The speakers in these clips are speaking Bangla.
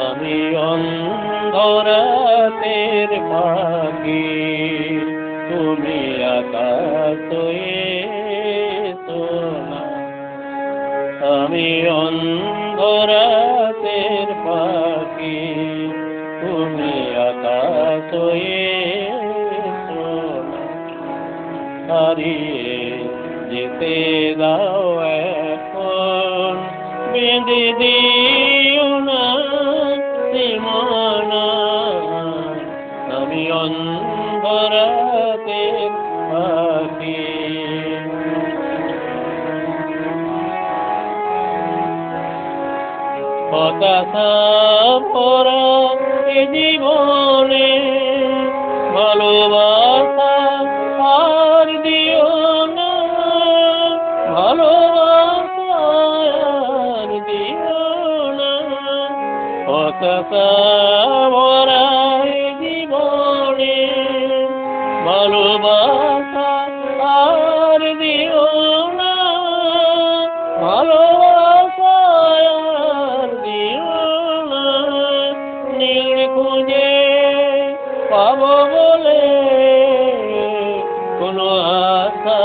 আমি অন্ধরাতের পাখি, তুমি আকাশ হয়ে সোনা। আমি অন্ধরাতের পাখি, তুমি আকাশ হয়ে সোনা। হারিয়ে যেতে দাও এখন, বেঁধে দিও না সীমানা। আমি অন্ধরাতের পাখি। হতাশা ভরা এ জীবনে ভালোবাসা আর দিও না, ভালোবাসা আর দিও না। হতাশা ভরা এ জীবনে ভালোবাসা আর দিও না, ভালোবাসা আর দিও না। নীল খুঁজে পাবো বলে কোনো আশা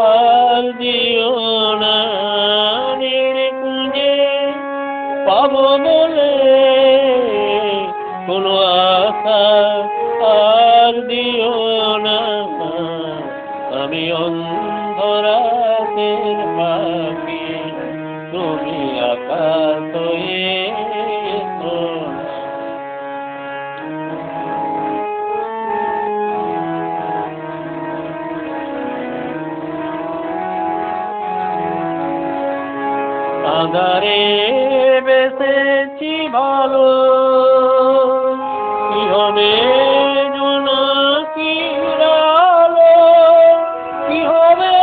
আর দিও না। নীল খুঁজে পাবো বলে কোনো আশা আর দিও না। আমি অন্ধরাতের পাখি, তুমি আকাশ হয়ে সোনা। আঁধারে বেসেছি ভালো, কি হবে জোনাকির আলো, কি হবে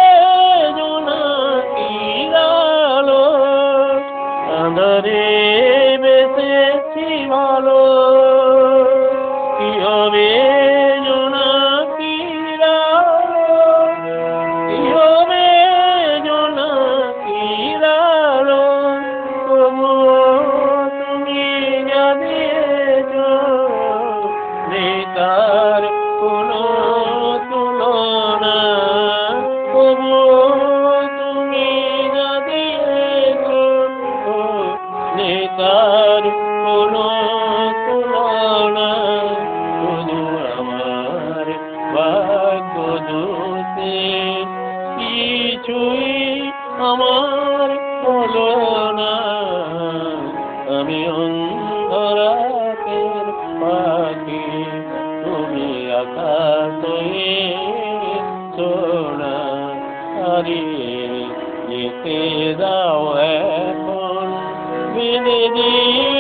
জোনাকির আলো। আঁধারে বেসেছি ভালো, কি হবে জোনাকির আলো, কি হবে জোনাকির আলো। তবুও তুমি যা দিয়েছো, তার কোনো তুলনা। তবুও তুমি যা দিয়েছো, তার কোনো তুলনা। শুধু আমার ভাগ্য দোষে কিছুই আমার হলো না। আমি অন্ধরাতের পাখি, তুমি আকাশ হয়ে সোনা। হারিয়ে যেতে দাও এখন, বেঁধে দিও